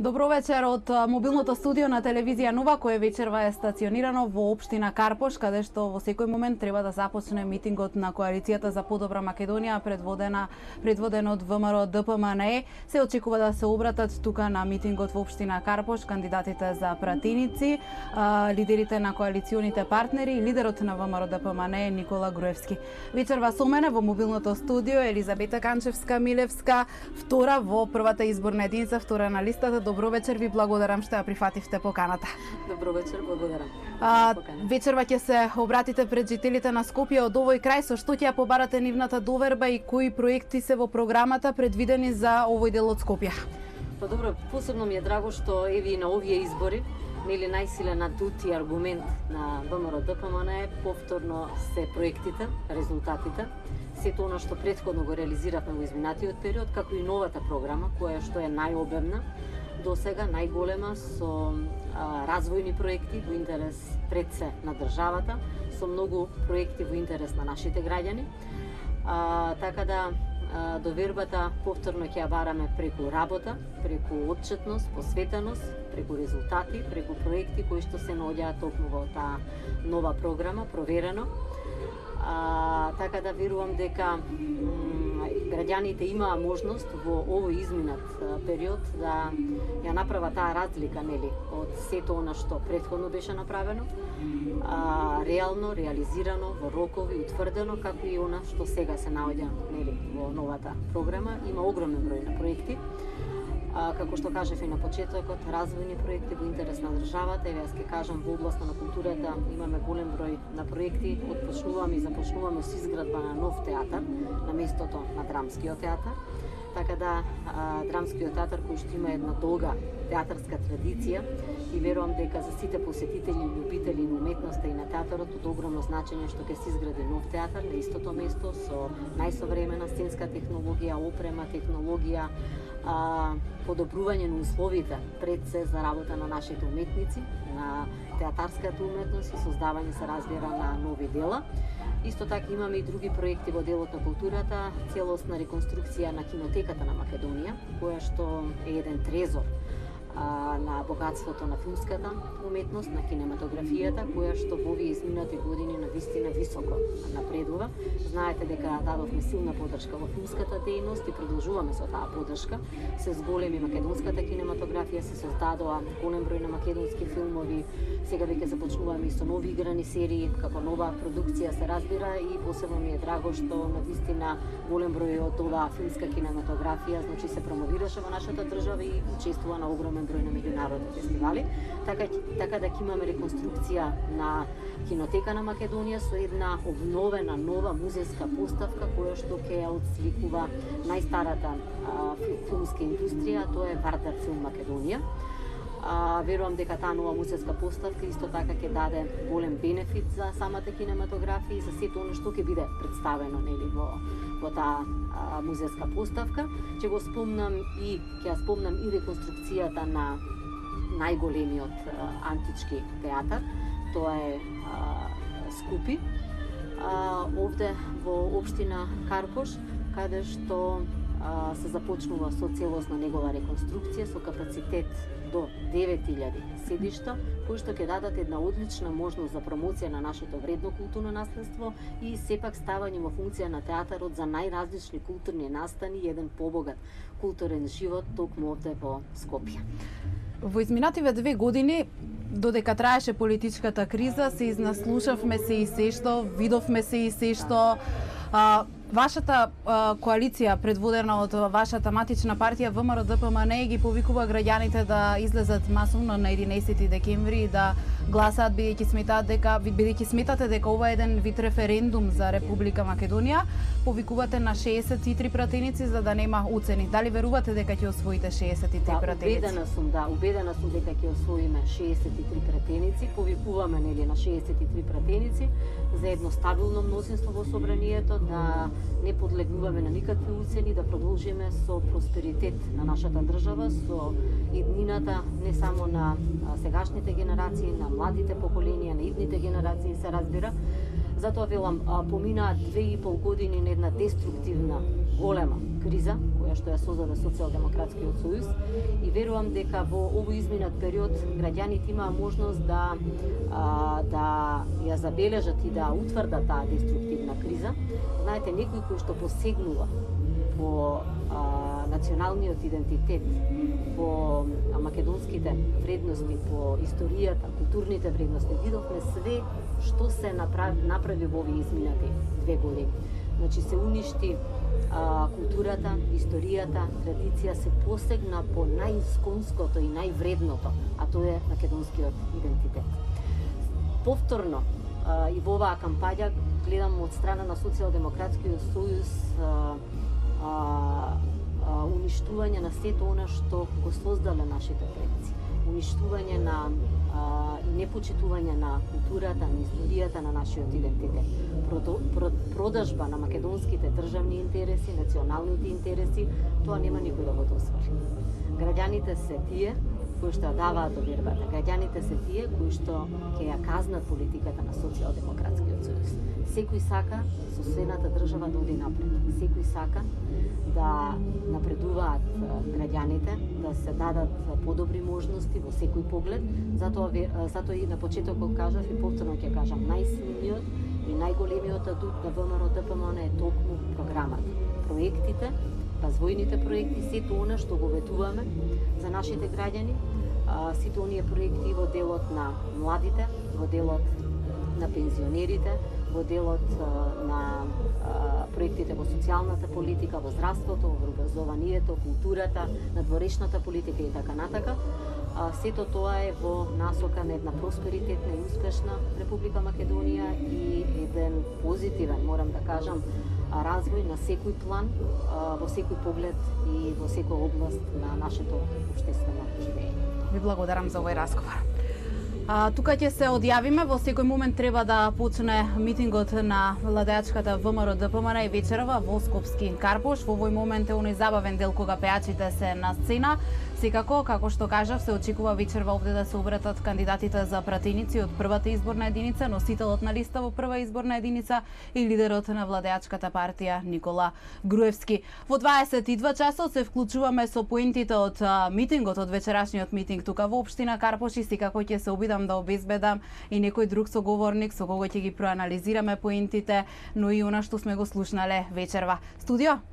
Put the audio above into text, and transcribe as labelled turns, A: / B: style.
A: Добро вечер од мобилното студио на телевизија Нова, кое вечерва е стационирано во општина Карпош, каде што во секој момент треба да започне митингот на Коалицијата за подобра Македонија, предводен од ВМРО ДПМНЕ. Се очекува да се обратат тука на митингот во општина Карпош кандидатите за пратеници, лидерите на коалиционите партнери и лидерот на ВМРО ДПМНЕ Никола Груевски. Вечерва со мене во мобилното студио Елизабета Канчевска-Милевска, втора во првата изборна единица, втора на листата. Добро вечер, ви благодарам што ја прифативте поканата.
B: Добро вечер, благодарам.
A: Вечерва ќе се обратите пред жителите на Скопје од овој крај, со што ќе ја побарате нивната доверба и кои проекти се во програмата предвидени за овој дел од Скопје?
B: Па добро, посебно ми е драго што еви на овие избори, нели најсилен адут и аргумент на ВМРО ДПМНЕ повторно се проектите, резултатите, сето она што претходно го реализиравме во изминатиот период, како и новата програма, која што е најобемна, до сега најголема, со развојни проекти во интерес пред се на државата, со многу проекти во интерес на нашите граѓани. Така да довербата повторно ќе ја бараме преку работа, преку отчетност, посветеност, преку резултати, преку проекти кои што се наоѓаат токму во таа нова програма, проверено. Така да верувам дека граѓаните имаа можност во овој изминат период да ја направа таа разлика, нели, од сето она што претходно беше направено, реално, реализирано, во рокови, утврдено, како и она што сега се наоѓа, нели, во новата програма. Има огромен број на проекти. Како што кажав и на почетокот, развојни проекти во интерес на државата. Еве, јас ќе кажам, во областа на културата имаме голем број на проекти. Отпочнуваме и започнуваме со изградба на нов театар на местото на Драмскиот театар. Така да, Драмскиот театар, кој што има една долга театарска традиција, и верувам дека за сите посетители и љубители на уметноста и на театарот од огромно значење што ќе се изгради нов театар на истото место со најсовремена сценска технологија, опрема, технологија, подобрување на условите пред се за работа на нашите уметници, на театарската уметност и создавање, се разбира, на нови дела. Исто така имаме и други проекти во делот на културата, целосна реконструкција на кинотеката на Македонија, која што е еден трезор на богатството на филмската уметност, на кинематографијата, која што во овие изминати години на вистина високо напредува. Знаете дека дадовме силна поддршка во филмската дејност и продолжуваме со таа поддршка. Се зголеми македонската кинематографија, се создадоа голем број на македонски филмови. Сега веќе започнуваме и со нови играни серии, како нова продукција, се разбира, и посебно ми е драго што на вистина голем број од оваа филмска кинематографија, значи, се промовираше во нашата држава и учествува на огромен број на меѓународни фестивали. Така да ќе имаме реконструкција на кинотека на Македонија со една обновена нова музејска поставка која што ќе ја отсликува најстарата филмска индустрија, тоа е Вардар Филм Македонија. Верувам дека таа нова музејска поставка исто така ќе даде голем бенефит за самата кинематографија и за сето оно што ќе биде представено, нели, во таа музејска поставка. Ќе ја спомнам и реконструкцијата на најголемиот антички театар, тоа е Скупи, овде во општина Карпош, каде што се започнува со целосна негова реконструкција со капацитет до 9000 седишта, кои што ќе дадат една одлична можност за промоција на нашето вредно културно наследство и сепак ставање во функција на театарот за најразлични културни настани и еден побогат културен живот токму овде во Скопје.
A: Во изминативе 2 години, додека траеше политичката криза, се изнаслушавме се и се што, видовме се и се што. Вашата коалиција, предводена од вашата матична партија ВМРО ДПМНЕ, ги повикува граѓаните да излезат масовно на 11 декември и да гласаат, бидејќи сметате дека ова е еден вид референдум за Република Македонија. Повикувате на 63 пратеници за да нема уцени. Дали верувате дека ќе освоите 63 пратеници?
B: Убедена сум дека ќе освоиме 63 пратеници. Повикуваме, нели, на 63 пратеници за едно стабилно мнозинство во собранието, да не подлегуваме на никакви уцени, да продолжиме со просперитет на нашата држава, со иднината не само на сегашните генерации, на младите поколенија, на идните генерации, се разбира. Затоа велам, поминаат 2,5 години на една деструктивна голема криза која што ја создаде Социјалдемократскиот сојуз и верувам дека во овој изминат период граѓаните имаа можност да ја забележат и да утврдат таа деструктивна криза. Знаете, некој кој што посегнува по националниот идентитет, по македонските вредности, по историјата, културните вредности, видовме све што се направи во овие изминати 2 години. Значи се уништи културата, историјата, традиција, се посегна по најисконското и највредното, а тоа е македонскиот идентитет. Повторно и во оваа кампања гледам од страна на Социјалдемократскиот сојуз уништување на сето она што го создале нашите предци, уништување на и непочитување на културата, на историјата на нашиот идентитет, продажба на македонските државни интереси, националните интереси, тоа нема никој да го дозволи. Граѓаните се тие кои што ја даваат довербата, граѓаните се тие кои што ќе ја казнат политиката на Социјалдемократскиот сојуз. Секој сака соседната држава да оди напред. Секој сака да напредуваат граѓаните, да се дадат подобри можности во секој поглед. Затоа и на почетокот кажав и повторно ќе кажам, најсилниот и најголемиот адут на ВМРО-ДПМН е токму програмата. Проектите, развојните проекти, сето она што го ветуваме за нашите граѓани, сите оние проекти во делот на младите, во делот на пензионерите, во делот на проектите во социјалната политика, во здравството, во образованието, културата, надворешната политика и така натака. Сето тоа е во насока на една просперитетна и успешна Република Македонија и еден позитивен, морам да кажам, развој на секој план, во секој поглед и во секоја област на нашето општествено живење.
A: Ви благодарам за овој разговор. Тука ќе се одјавиме, во секој момент треба да почне митингот на владеачката ВМРО-ДПМН и вечерава во Скопски Карпош. Во овој момент е оној забавен дел кога пејачите се на сцена. Секако, како што кажав, се очекува вечерва овде да се обратат кандидатите за пратеници од првата изборна единица, носителот на листа во прва изборна единица и лидерот на владеачката партија Никола Груевски. Во 22 часот се вклучуваме со поентите од митингот, од вечерашниот митинг тука во општина Карпош и секако ќе се обидам да обезбедам и некој друг соговорник со кого ќе ги проанализираме поентите, но и она што сме го слушнале вечерва. Студио?